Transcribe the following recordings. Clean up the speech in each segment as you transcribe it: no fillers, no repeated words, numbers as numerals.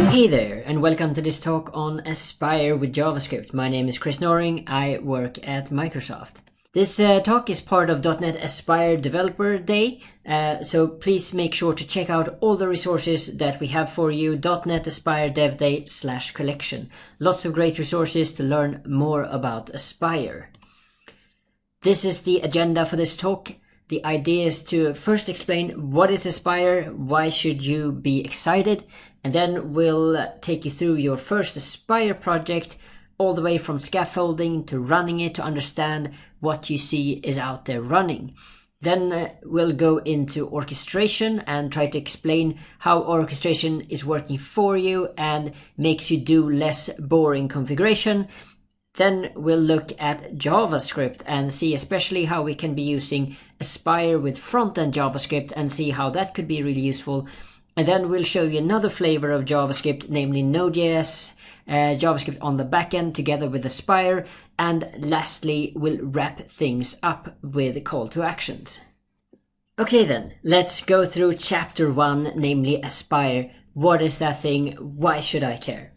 Hey there, and welcome to this talk on Aspire with JavaScript. My name is Chris Noring. I work at Microsoft. This talk is part of .NET Aspire Developer Day, so please make sure to check out all the resources that we have for you, .NET Aspire Dev Day /collection. Lots of great resources to learn more about Aspire. This is the agenda for this talk. The idea is to first explain what is Aspire, why should you be excited, and then we'll take you through your first Aspire project, all the way from scaffolding to running it to understand what you see is out there running. Then we'll go into orchestration and try to explain how orchestration is working for you and makes you do less boring configuration. Then we'll look at JavaScript and see especially how we can be using Aspire with front-end JavaScript and see how that could be really useful. And then we'll show you another flavor of JavaScript, namely Node.js, JavaScript on the backend together with Aspire. And lastly, we'll wrap things up with call to actions. Okay then, let's go through chapter 1, namely Aspire. What is that thing? Why should I care?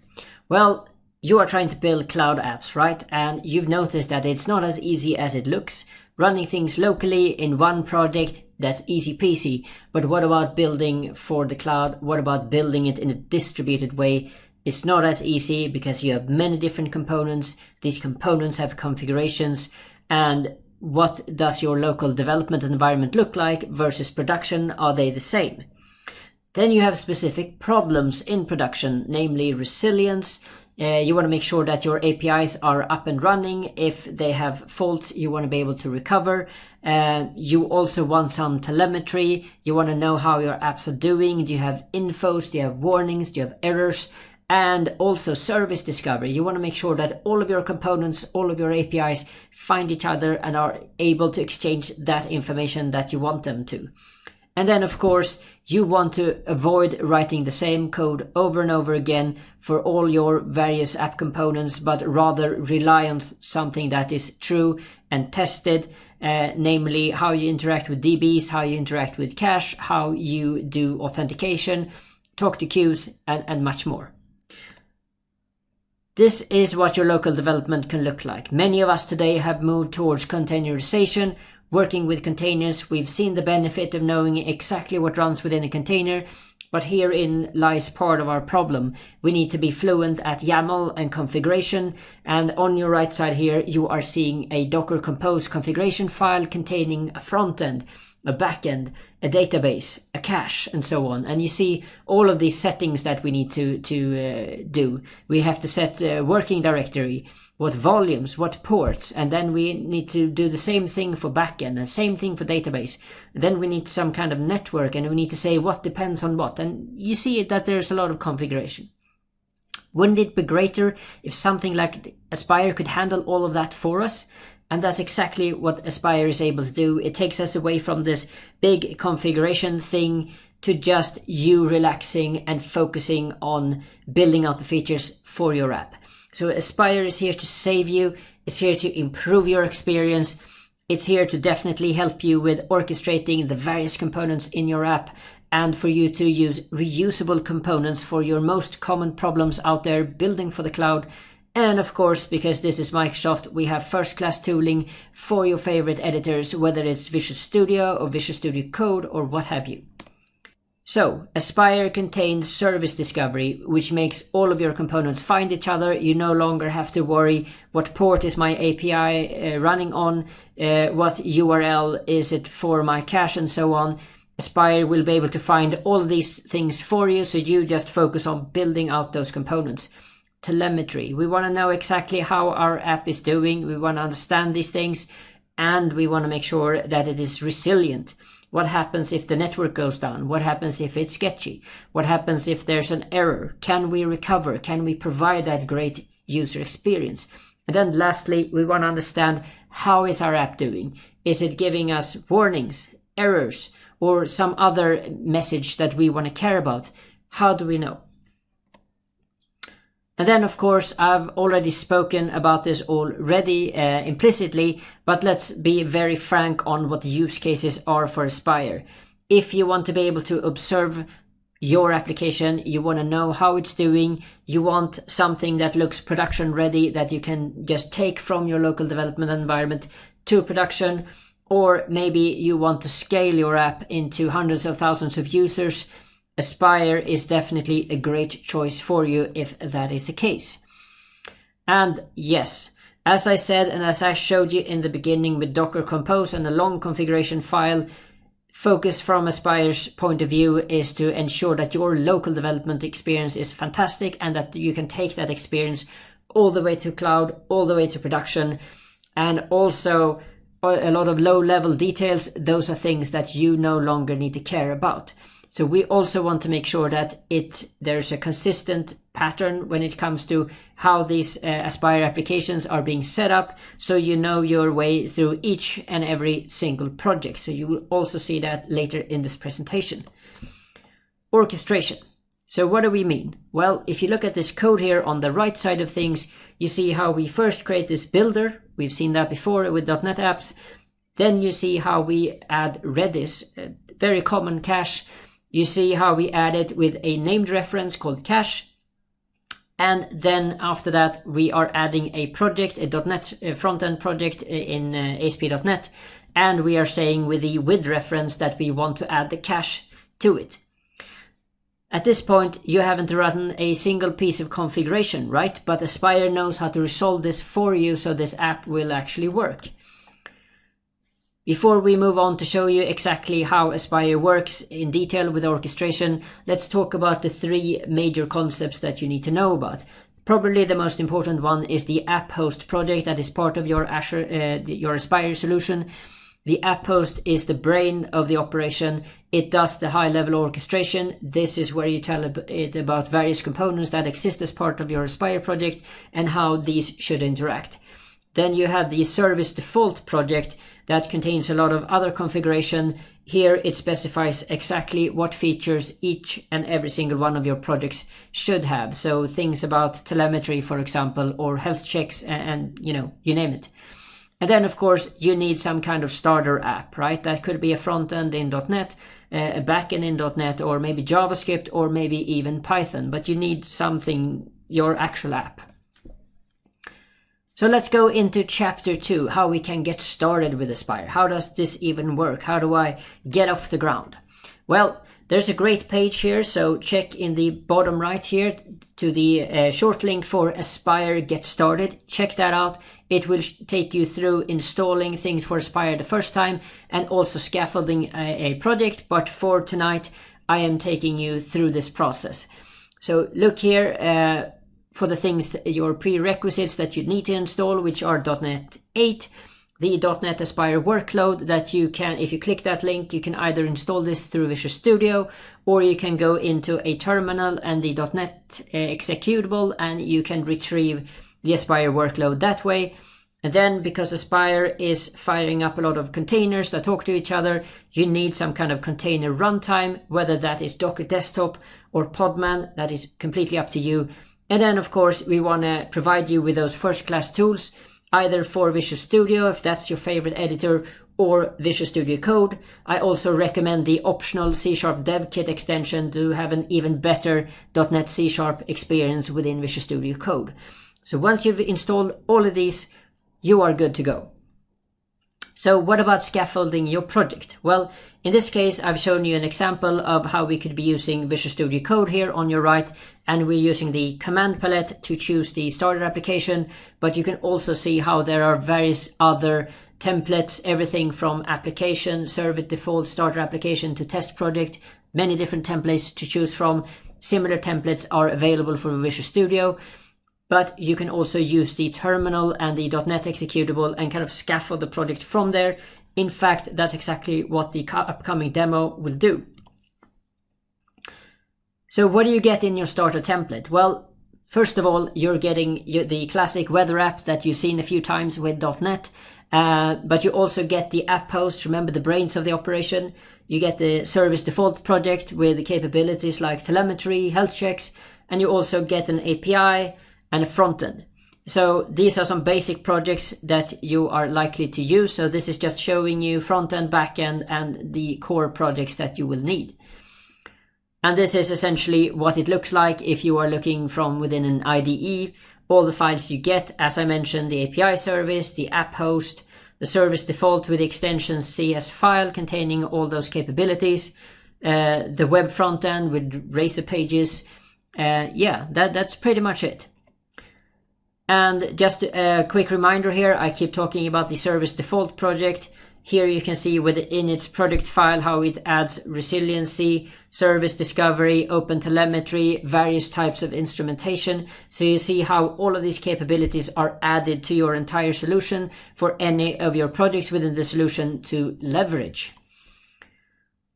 Well, you are trying to build cloud apps, right? And you've noticed that it's not as easy as it looks. Running things locally in one project, that's easy peasy. But what about building for the cloud? What about building it in a distributed way? It's not as easy because you have many different components. These components have configurations. And what does your local development environment look like versus production? Are they the same? Then you have specific problems in production, namely resilience. You want to make sure that your APIs are up and running. If they have faults, you want to be able to recover. You also want some telemetry. You want to know how your apps are doing. Do you have infos? Do you have warnings? Do you have errors? And also service discovery. You want to make sure that all of your components, all of your APIs find each other and are able to exchange that information that you want them to. And then, of course, you want to avoid writing the same code over and over again for all your various app components, but rather rely on something that is true and tested, namely how you interact with DBs, how you interact with cache, how you do authentication, talk to queues, and much more. This is what your local development can look like. Many of us today have moved towards containerization. Working with containers, we've seen the benefit of knowing exactly what runs within a container, but herein lies part of our problem. We need to be fluent at YAML and configuration, and on your right side here you are seeing a Docker Compose configuration file containing a front end, a backend, a database, a cache, and so on. And you see all of these settings that we need to do. We have to set a working directory, what volumes, what ports, and then we need to do the same thing for backend and same thing for database. Then we need some kind of network and we need to say what depends on what. And you see that there's a lot of configuration. Wouldn't it be greater if something like Aspire could handle all of that for us? And that's exactly what Aspire is able to do. It takes us away from this big configuration thing to just you relaxing and focusing on building out the features for your app. So Aspire is here to save you. It's here to improve your experience. It's here to definitely help you with orchestrating the various components in your app and for you to use reusable components for your most common problems out there building for the cloud. And of course, because this is Microsoft, we have first-class tooling for your favorite editors, whether it's Visual Studio or Visual Studio Code or what have you. So, Aspire contains service discovery, which makes all of your components find each other. You no longer have to worry what port is my API running on, what URL is it for my cache, and so on. Aspire will be able to find all of these things for you, so you just focus on building out those components. Telemetry. We want to know exactly how our app is doing. We want to understand these things, and we want to make sure that it is resilient. What happens if the network goes down? What happens if it's sketchy? What happens if there's an error? Can we recover? Can we provide that great user experience? And then lastly, we want to understand how is our app doing? Is it giving us warnings, errors, or some other message that we want to care about? How do we know? And then, of course, I've already spoken about this already implicitly, but let's be very frank on what the use cases are for Aspire. If you want to be able to observe your application, you want to know how it's doing, you want something that looks production ready that you can just take from your local development environment to production, or maybe you want to scale your app into hundreds of thousands of users, Aspire is definitely a great choice for you if that is the case. And yes, as I said and as I showed you in the beginning with Docker Compose and a long configuration file, focus from Aspire's point of view is to ensure that your local development experience is fantastic and that you can take that experience all the way to cloud, all the way to production. And also a lot of low-level details, those are things that you no longer need to care about. So we also want to make sure that there's a consistent pattern when it comes to how these Aspire applications are being set up, so you know your way through each and every single project. So you will also see that later in this presentation. Orchestration. So what do we mean? Well, if you look at this code here on the right side of things, you see how we first create this builder. We've seen that before with .NET apps. Then you see how we add Redis, a very common cache. You see how we add it with a named reference called cache. And then after that, we are adding a project, a .NET front-end project in ASP.NET. And we are saying with the with reference that we want to add the cache to it. At this point, you haven't written a single piece of configuration, right? But Aspire knows how to resolve this for you, so this app will actually work. Before we move on to show you exactly how Aspire works in detail with orchestration, let's talk about the three major concepts that you need to know about. Probably the most important one is the app host project that is part of your your Aspire solution. The app host is the brain of the operation. It does the high-level orchestration. This is where you tell it about various components that exist as part of your Aspire project and how these should interact. Then you have the service default project that contains a lot of other configuration. Here it specifies exactly what features each and every single one of your projects should have. So things about telemetry, for example, or health checks and you name it. And then, of course, you need some kind of starter app, right? That could be a front end in .NET, a back end in .NET, or maybe JavaScript, or maybe even Python. But you need something, your actual app. So let's go into chapter 2, how we can get started with Aspire. How does this even work? How do I get off the ground? Well, there's a great page here, so check in the bottom right here to the short link for Aspire Get Started. Check that out. It will take you through installing things for Aspire the first time and also scaffolding a project. But for tonight, I am taking you through this process. So look here for the things, your prerequisites that you need to install, which are .NET 8, the .NET Aspire workload that you can, if you click that link, you can either install this through Visual Studio, or you can go into a terminal and the .NET executable, and you can retrieve the Aspire workload that way. And then, because Aspire is firing up a lot of containers that talk to each other, you need some kind of container runtime, whether that is Docker Desktop or Podman, that is completely up to you. And then, of course, we want to provide you with those first-class tools, either for Visual Studio, if that's your favorite editor, or Visual Studio Code. I also recommend the optional C# Dev Kit extension to have an even better .NET C# experience within Visual Studio Code. So once you've installed all of these, you are good to go. So what about scaffolding your project? Well, in this case, I've shown you an example of how we could be using Visual Studio Code here on your right, and we're using the command palette to choose the starter application, but you can also see how there are various other templates, everything from application, service default, starter application to test project, many different templates to choose from. Similar templates are available for Visual Studio, but you can also use the terminal and the .NET executable and kind of scaffold the project from there. In fact, that's exactly what the upcoming demo will do. So what do you get in your starter template? Well, first of all, you're getting the classic weather app that you've seen a few times with .NET, but you also get the app host, remember the brains of the operation. You get the service default project with the capabilities like telemetry, health checks, and you also get an API and a front end. So these are some basic projects that you are likely to use. So this is just showing you front end, back end, and the core projects that you will need. And this is essentially what it looks like if you are looking from within an IDE. All the files you get, as I mentioned, the API service, the app host, the service default with the extension CS file containing all those capabilities, the web front end with Razor pages. Yeah, that's pretty much it. And just a quick reminder here, I keep talking about the service default project. Here you can see within its project file how it adds resiliency, service discovery, open telemetry, various types of instrumentation. So you see how all of these capabilities are added to your entire solution for any of your projects within the solution to leverage.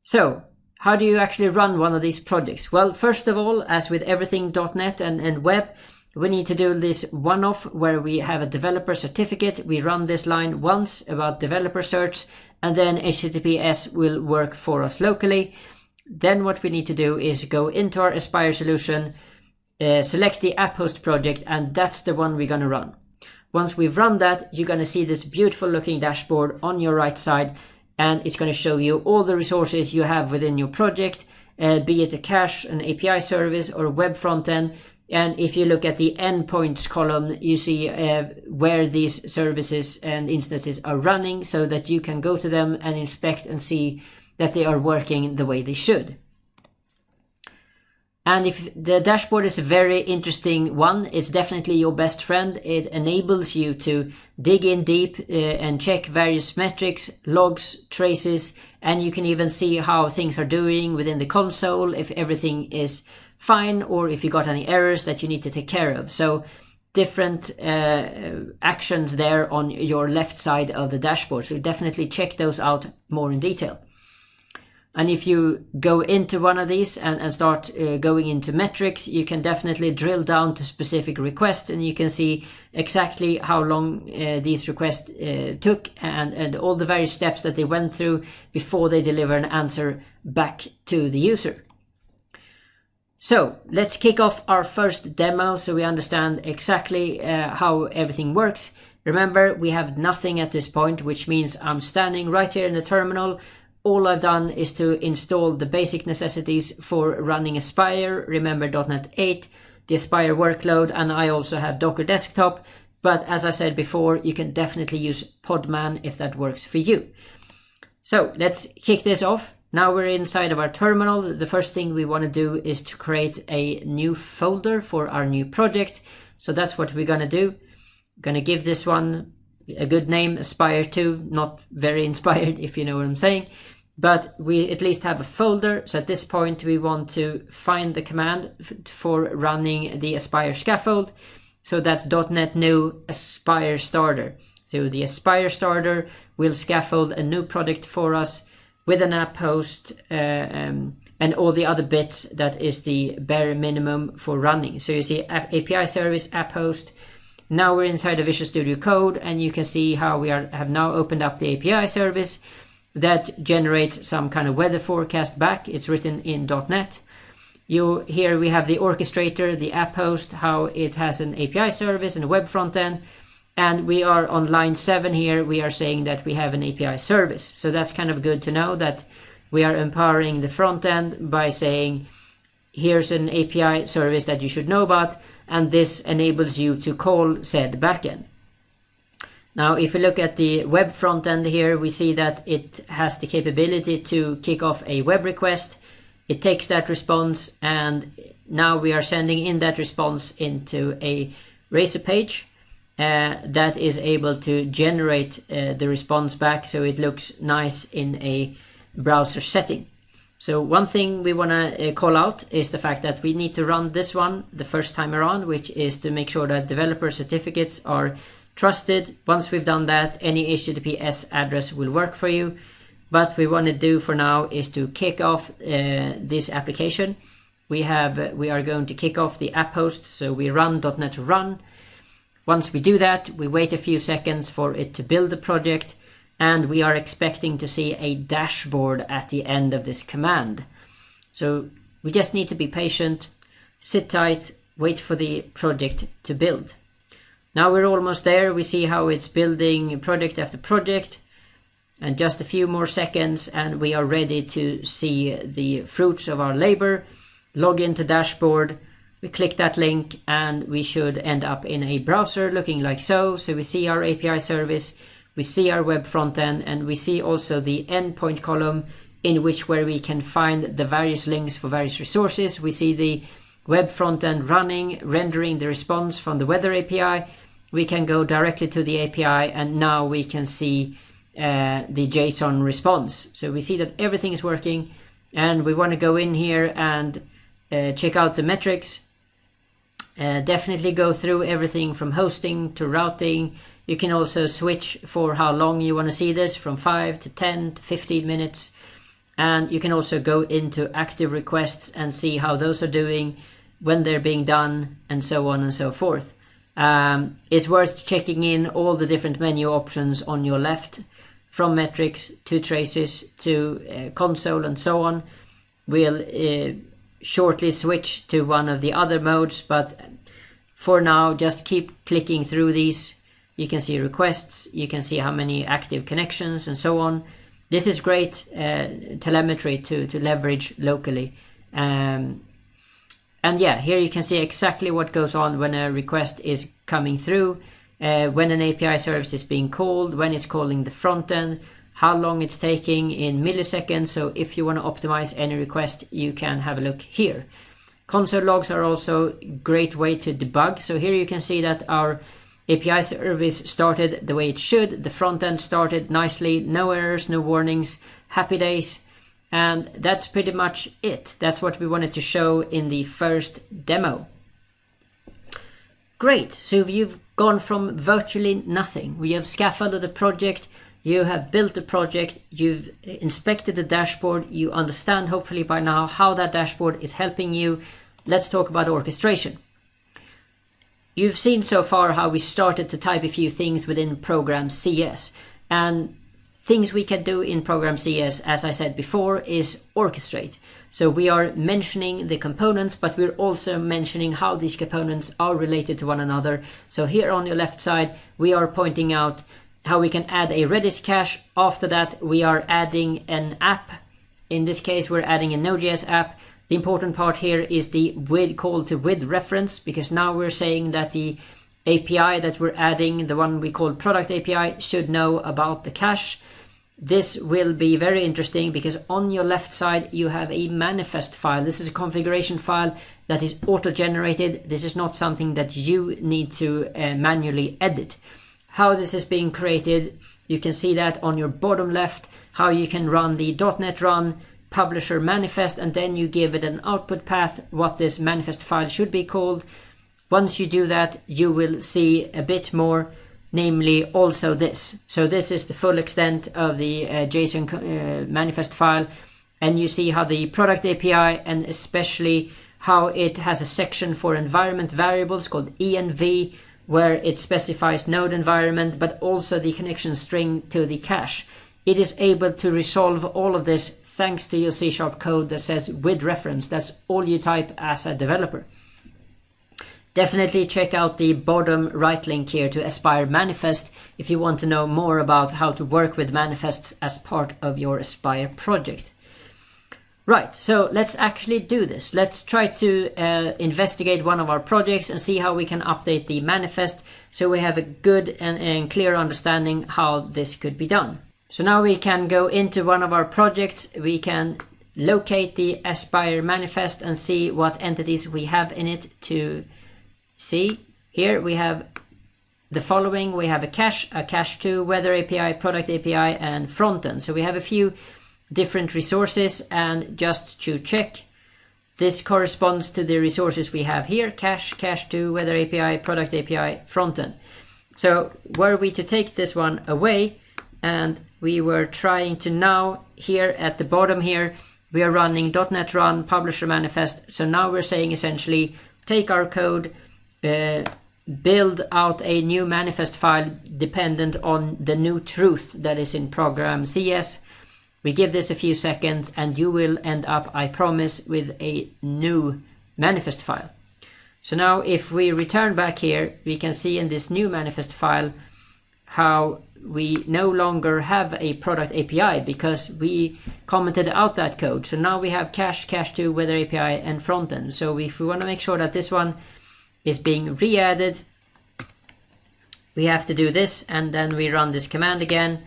So how do you actually run one of these projects? Well, first of all, as with everything .NET and web, we need to do this one-off where we have a developer certificate. We run this line once about developer certs, and then HTTPS will work for us locally. Then what we need to do is go into our Aspire solution, select the app host project, and that's the one we're going to run. Once we've run that, you're going to see this beautiful looking dashboard on your right side, and it's going to show you all the resources you have within your project, be it a cache, an API service, or a web front end. And if you look at the endpoints column, you see where these services and instances are running so that you can go to them and inspect and see that they are working the way they should. And if the dashboard is a very interesting one, it's definitely your best friend. It enables you to dig in deep and check various metrics, logs, traces, and you can even see how things are doing within the console, if everything is fine or if you got any errors that you need to take care of. So different actions there on your left side of the dashboard. So definitely check those out more in detail. And if you go into one of these and start going into metrics, you can definitely drill down to specific requests and you can see exactly how long these requests took and all the various steps that they went through before they deliver an answer back to the user. So let's kick off our first demo so we understand exactly how everything works. Remember, we have nothing at this point, which means I'm standing right here in the terminal. All I've done is to install the basic necessities for running Aspire. Remember .NET 8, the Aspire workload, and I also have Docker Desktop. But as I said before, you can definitely use Podman if that works for you. So let's kick this off. Now we're inside of our terminal. The first thing we want to do is to create a new folder for our new project. So that's what we're going to do. I'm going to give this one a good name, Aspire 2, not very inspired if you know what I'm saying. But we at least have a folder. So at this point we want to find the command for running the Aspire scaffold. So that's .NET new Aspire starter. So the Aspire starter will scaffold a new project for us with an app host and all the other bits that is the bare minimum for running. So you see API service, app host. Now we're inside of Visual Studio Code and you can see how we have now opened up the API service that generates some kind of weather forecast back. It's written in .NET. Here we have the orchestrator, the app host, how it has an API service and a web front end. And we are on line 7 here, we are saying that we have an API service. So that's kind of good to know that we are empowering the front end by saying, here's an API service that you should know about, and this enables you to call said backend. Now, if you look at the web front end here, we see that it has the capability to kick off a web request. It takes that response, and now we are sending in that response into a Razor page. That is able to generate the response back so it looks nice in a browser setting. So one thing we want to call out is the fact that we need to run this one the first time around, which is to make sure that developer certificates are trusted. Once we've done that, any HTTPS address will work for you. What we want to do for now is to kick off this application. We are going to kick off the app host, so we run .NET run. Once we do that, we wait a few seconds for it to build the project, and we are expecting to see a dashboard at the end of this command. So we just need to be patient, sit tight, wait for the project to build. Now we're almost there. We see how it's building project after project. And just a few more seconds and we are ready to see the fruits of our labor. Log into dashboard, we click that link and we should end up in a browser looking like so. So we see our API service, we see our web front end, and we see also the endpoint column in which where we can find the various links for various resources. We see the web front end running, rendering the response from the weather API. We can go directly to the API and now we can see the JSON response. So we see that everything is working, and we want to go in here and check out the metrics. Definitely go through everything from hosting to routing. You can also switch for how long you want to see this, from 5 to 10 to 15 minutes. And you can also go into active requests and see how those are doing, when they're being done, and so on and so forth. It's worth checking in all the different menu options on your left, from metrics to traces to console and so on. We'll shortly switch to one of the other modes, but for now just keep clicking through these. You can see requests, you can see how many active connections and so on. This is great telemetry to leverage locally. And yeah, here you can see exactly what goes on when a request is coming through, when an API service is being called, when it's calling the front end, how long it's taking in milliseconds. So if you want to optimize any request, you can have a look here. Console logs are also a great way to debug. So here you can see that our API service started the way it should. The front end started nicely, no errors, no warnings, happy days. And that's pretty much it. That's what we wanted to show in the first demo. Great, so you've gone from virtually nothing. We have scaffolded a project, you have built a project, you've inspected the dashboard, you understand hopefully by now how that dashboard is helping you. Let's talk about orchestration. You've seen so far how we started to type a few things within Program CS, and things we can do in Program CS, as I said before, is orchestrate. So we are mentioning the components, but we're also mentioning how these components are related to one another. So here on your left side, we are pointing out how we can add a Redis cache. After that, we are adding an app. In this case, we're adding a Node.js app. The important part here is the with call to with reference, because now we're saying that the API that we're adding, the one we call product API, should know about the cache. This will be very interesting because on your left side you have a manifest file. This is a configuration file that is auto-generated. This is not something that you need to manually edit. How this is being created, you can see that on your bottom left, how you can run the .NET Run publisher manifest, and then you give it an output path, what this manifest file should be called. Once you do that, you will see a bit more, namely also this. So this is the full extent of the JSON manifest file, and you see how the product API, and especially how it has a section for environment variables called env, where it specifies node environment, but also the connection string to the cache. It is able to resolve all of this thanks to your C# code that says with reference. That's all you type as a developer. Definitely check out the bottom right link here to Aspire Manifest if you want to know more about how to work with manifests as part of your Aspire project. Right, so let's actually do this. Let's try to investigate one of our projects and see how we can update the manifest so we have a good and clear understanding how this could be done. So now we can go into one of our projects. We can locate the Aspire manifest and see what entities we have in it to see. Here we have the following. We have a cache 2, weather API, product API, and frontend. So we have a few different resources, and just to check, this corresponds to the resources we have here: cache 2, weather API, product API, frontend. So were we to take this one away, and we were trying to now, here at the bottom here, we are running .NET Run publisher manifest. So now we're saying essentially take our code, build out a new manifest file dependent on the new truth that is in Program CS. We give this a few seconds and you will end up, I promise, with a new manifest file. So now if we return back here, we can see in this new manifest file how we no longer have a product API because we commented out that code. So now we have cache, cache2, weather API, and frontend. So if we want to make sure that this one is being re-added, we have to do this, and then we run this command again.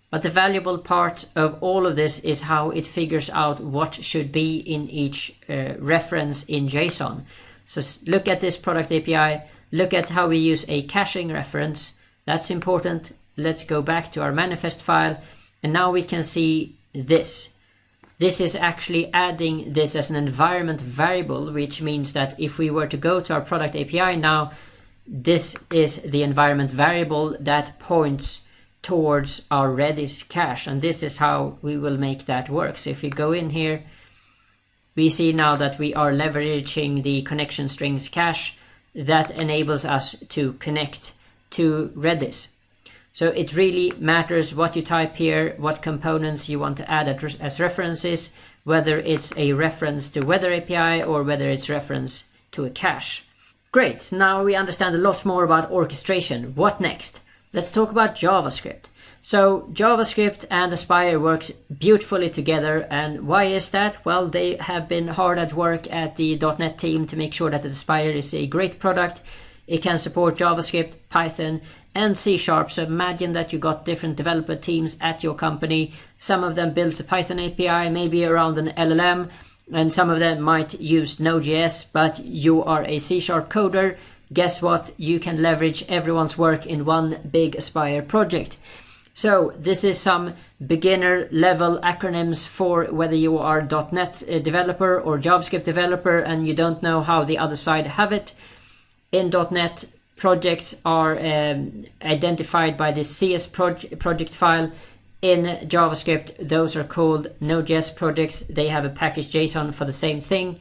But the valuable part of all of this is how it figures out what should be in each reference in JSON. So look at this product API, look at how we use a caching reference. That's important. Let's go back to our manifest file, and now we can see this. This is actually adding this as an environment variable, which means that if we were to go to our product API now, this is the environment variable that points towards our Redis cache, and this is how we will make that work. So if we go in here, we see now that we are leveraging the connection strings cache that enables us to connect to Redis. So it really matters what you type here, what components you want to add as references, whether it's a reference to weather API or whether it's reference to a cache. Great, now we understand a lot more about orchestration. What next? Let's talk about JavaScript. So JavaScript and Aspire works beautifully together, and why is that? Well, they have been hard at work at the .NET team to make sure that Aspire is a great product. It can support JavaScript, Python, and C#. So imagine that you got different developer teams at your company. Some of them builds a Python API, maybe around an LLM, and some of them might use Node.js, but you are a C# coder. Guess what? You can leverage everyone's work in one big Aspire project. So this is some beginner level acronyms for whether you are .NET developer or JavaScript developer and you don't know how the other side have it. In .NET, projects are identified by the CS project file. In JavaScript, those are called Node.js projects. They have a package JSON for the same thing.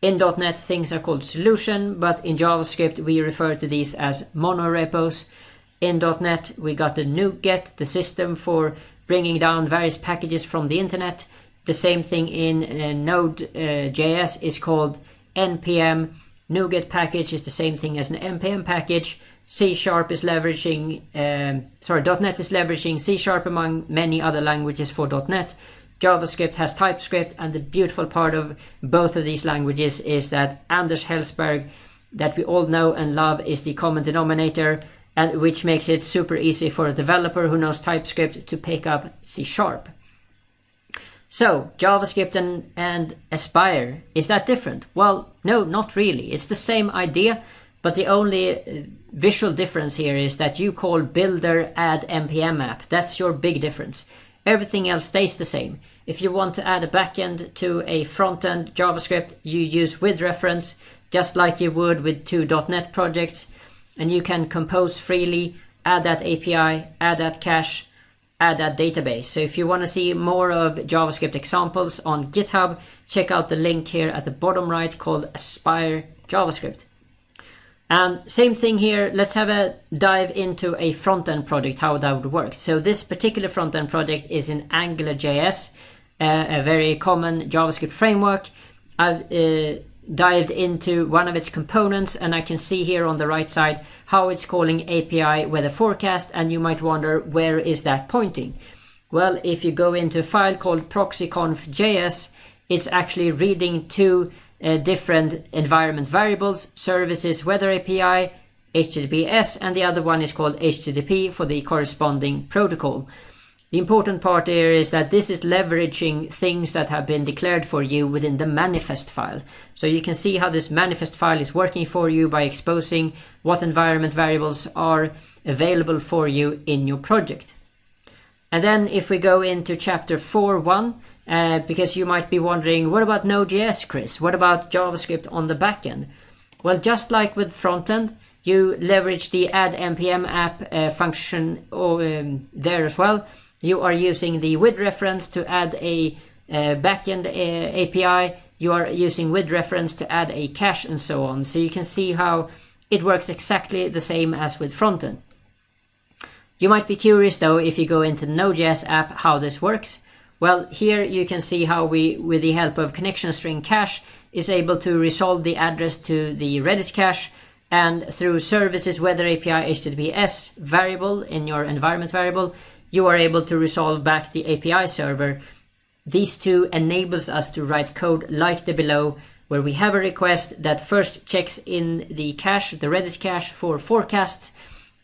In .NET, things are called solution, but in JavaScript, we refer to these as monorepos. In .NET, we got the NuGet, the system for bringing down various packages from the internet. The same thing in Node.js is called NPM. NuGet package is the same thing as an NPM package. C# is leveraging, .NET is leveraging C# among many other languages for .NET. JavaScript has TypeScript, and the beautiful part of both of these languages is that Anders Hellsberg, that we all know and love, is the common denominator, and which makes it super easy for a developer who knows TypeScript to pick up C#. So, JavaScript and Aspire, is that different? Well, no, not really. It's the same idea, but the only visual difference here is that you call builder add npm app. That's your big difference. Everything else stays the same. If you want to add a backend to a front-end JavaScript, you use with reference, just like you would with two .NET projects, and you can compose freely, add that API, add that cache, add that database. So if you want to see more of JavaScript examples on GitHub, check out the link here at the bottom right called Aspire JavaScript. And same thing here, let's have a dive into a front-end project, how that would work. So this particular front-end project is in AngularJS, a very common JavaScript framework. I've dived into one of its components, and I can see here on the right side how it's calling API weather forecast, and you might wonder, where is that pointing? Well, if you go into a file called proxyconf.js, it's actually reading two different environment variables, services weather API, HTTPS, and the other one is called HTTP for the corresponding protocol. The important part here is that this is leveraging things that have been declared for you within the manifest file. So you can see how this manifest file is working for you by exposing what environment variables are available for you in your project. And then if we go into chapter 4.1, because you might be wondering, what about Node.js, Chris? What about JavaScript on the backend? Well, just like with frontend, you leverage the add npm app function there as well. You are using the with reference to add a backend API. You are using with reference to add a cache and so on. So you can see how it works exactly the same as with frontend. You might be curious though, if you go into the Node.js app, how this works. Well, here you can see how we, with the help of connection string cache, is able to resolve the address to the Redis cache and through services weather API HTTPS variable in your environment variable, you are able to resolve back the API server. These two enables us to write code like the below, where we have a request that first checks in the cache, the Redis cache, for forecasts.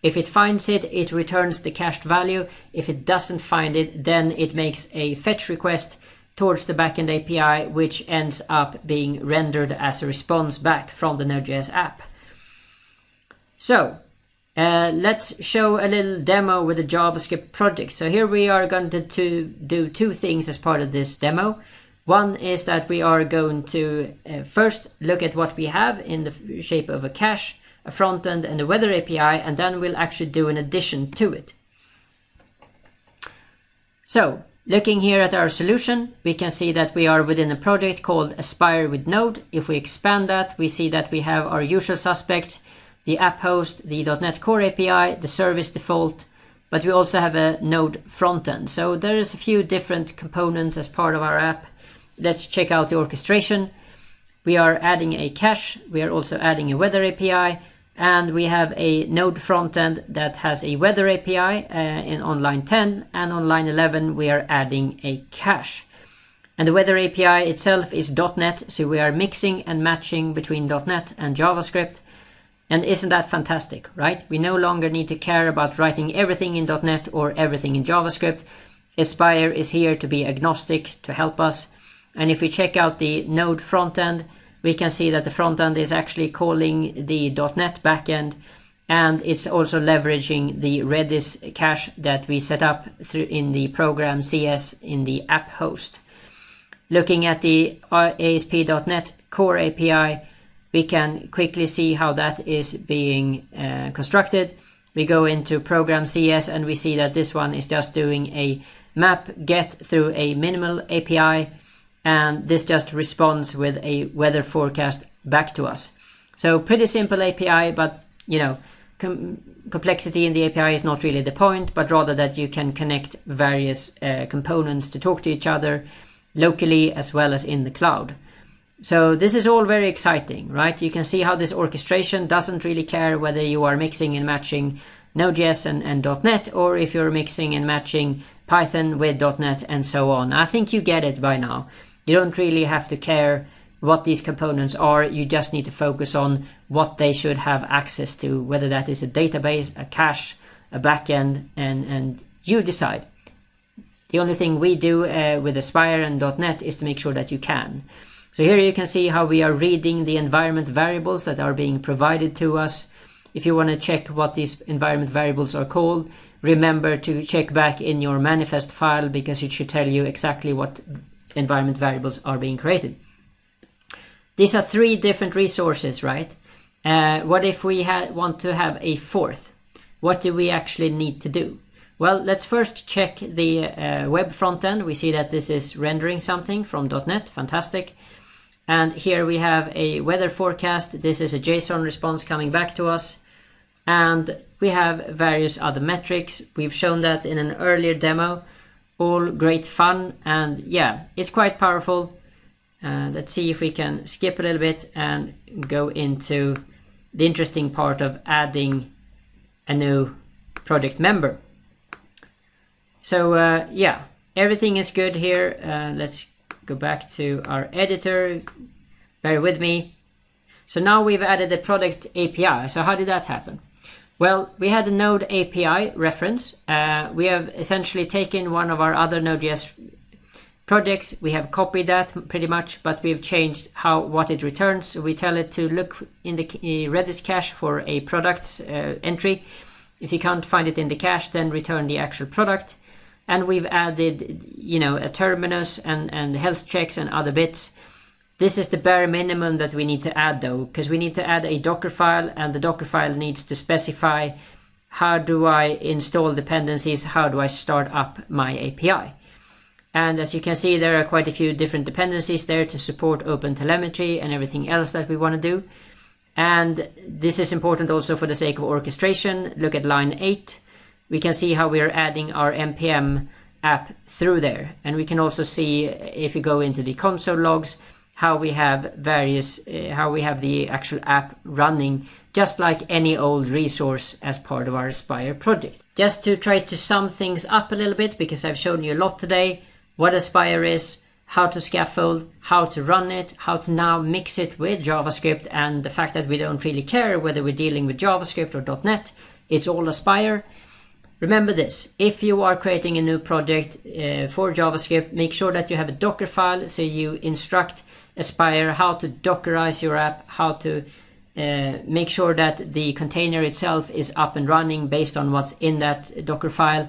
If it finds it, it returns the cached value. If it doesn't find it, then it makes a fetch request towards the backend API, which ends up being rendered as a response back from the Node.js app. So let's show a little demo with a JavaScript project. So here we are going to do two things as part of this demo. One is that we are going to first look at what we have in the shape of a cache, a front end, and a weather API, and then we'll actually do an addition to it. So looking here at our solution, we can see that we are within a project called Aspire with Node. If we expand that, we see that we have our usual suspects, the app host, the .NET Core API, the service default, but we also have a Node frontend. So there is a few different components as part of our app. Let's check out the orchestration. We are adding a cache, we are also adding a weather API, and we have a Node frontend that has a weather API on line 10, and on line 11 we are adding a cache. And the weather API itself is .NET, so we are mixing and matching between .NET and JavaScript. And isn't that fantastic, right? We no longer need to care about writing everything in .NET or everything in JavaScript. Aspire is here to be agnostic, to help us. And if we check out the Node frontend, we can see that the frontend is actually calling the .NET backend, and it's also leveraging the Redis cache that we set up through in the program CS in the app host. Looking at the ASP.NET Core API, we can quickly see how that is being constructed. We go into program CS and we see that this one is just doing a map get through a minimal API, and this just responds with a weather forecast back to us. So pretty simple API, but you know, complexity in the API is not really the point, but rather that you can connect various components to talk to each other locally as well as in the cloud. So this is all very exciting, right? You can see how this orchestration doesn't really care whether you are mixing and matching Node.js and .NET, or if you're mixing and matching Python with .NET and so on. I think you get it by now. You don't really have to care what these components are. You just need to focus on what they should have access to, whether that is a database, a cache, a backend, and you decide. The only thing we do with Aspire and .NET is to make sure that you can. So here you can see how we are reading the environment variables that are being provided to us. If you want to check what these environment variables are called, remember to check back in your manifest file, because it should tell you exactly what environment variables are being created. These are three different resources, right? What if we want to have a fourth? What do we actually need to do? Well, let's first check the web frontend. We see that this is rendering something from .NET, fantastic. And here we have a weather forecast. This is a JSON response coming back to us. And we have various other metrics. We've shown that in an earlier demo. All great fun. And yeah, it's quite powerful. Let's see if we can skip a little bit and go into the interesting part of adding a new project member. So yeah, everything is good here. Let's go back to our editor. Bear with me. So now we've added a product API. So how did that happen? Well, we had a Node API reference. We have essentially taken one of our other Node.js projects. We have copied that pretty much, but we've changed what it returns. So we tell it to look in the Redis cache for a product entry. If you can't find it in the cache, then return the actual product. And we've added, a terminus and health checks and other bits. This is the bare minimum that we need to add though, because we need to add a Docker file, and the Docker file needs to specify how do I install dependencies, how do I start up my API. And as you can see, there are quite a few different dependencies there to support OpenTelemetry and everything else that we want to do. And this is important also for the sake of orchestration. Look at line 8. We can see how we are adding our NPM app through there. And we can also see, if you go into the console logs, how we have how we have the actual app running, just like any old resource as part of our Aspire project. Just to try to sum things up a little bit, because I've shown you a lot today, what Aspire is, how to scaffold, how to run it, how to now mix it with JavaScript, and the fact that we don't really care whether we're dealing with JavaScript or .NET, it's all Aspire. Remember this, if you are creating a new project for JavaScript, make sure that you have a Docker file, so you instruct Aspire how to Dockerize your app, how to make sure that the container itself is up and running based on what's in that Docker file.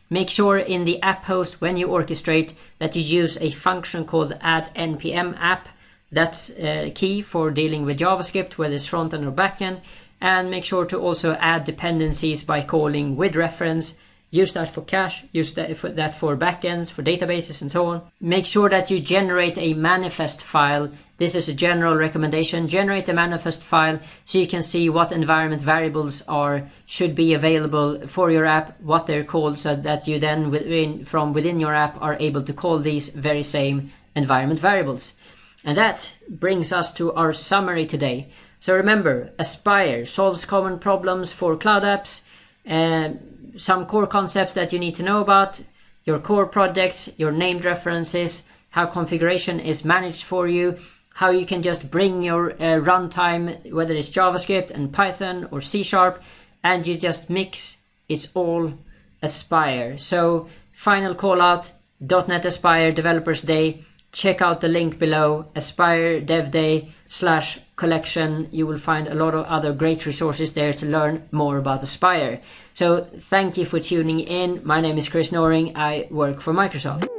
Make sure in the app host, when you orchestrate, that you use a function called add npm app. That's key for dealing with JavaScript, whether it's front end or back end. And make sure to also add dependencies by calling with reference. Use that for cache, use that for backends, for databases, and so on. Make sure that you generate a manifest file. This is a general recommendation. Generate a manifest file so you can see what environment variables should be available for your app, what they're called, so that you then from within your app are able to call these very same environment variables. And that brings us to our summary today. So remember, Aspire solves common problems for cloud apps. Some core concepts that you need to know about, your core projects, your named references, how configuration is managed for you, how you can just bring your runtime, whether it's JavaScript and Python or C#, and you just mix. It's all Aspire. So final call out, .NET Aspire Developers Day. Check out the link below, Aspire Dev Day /collection. You will find a lot of other great resources there to learn more about Aspire. So thank you for tuning in. My name is Chris Noring. I work for Microsoft.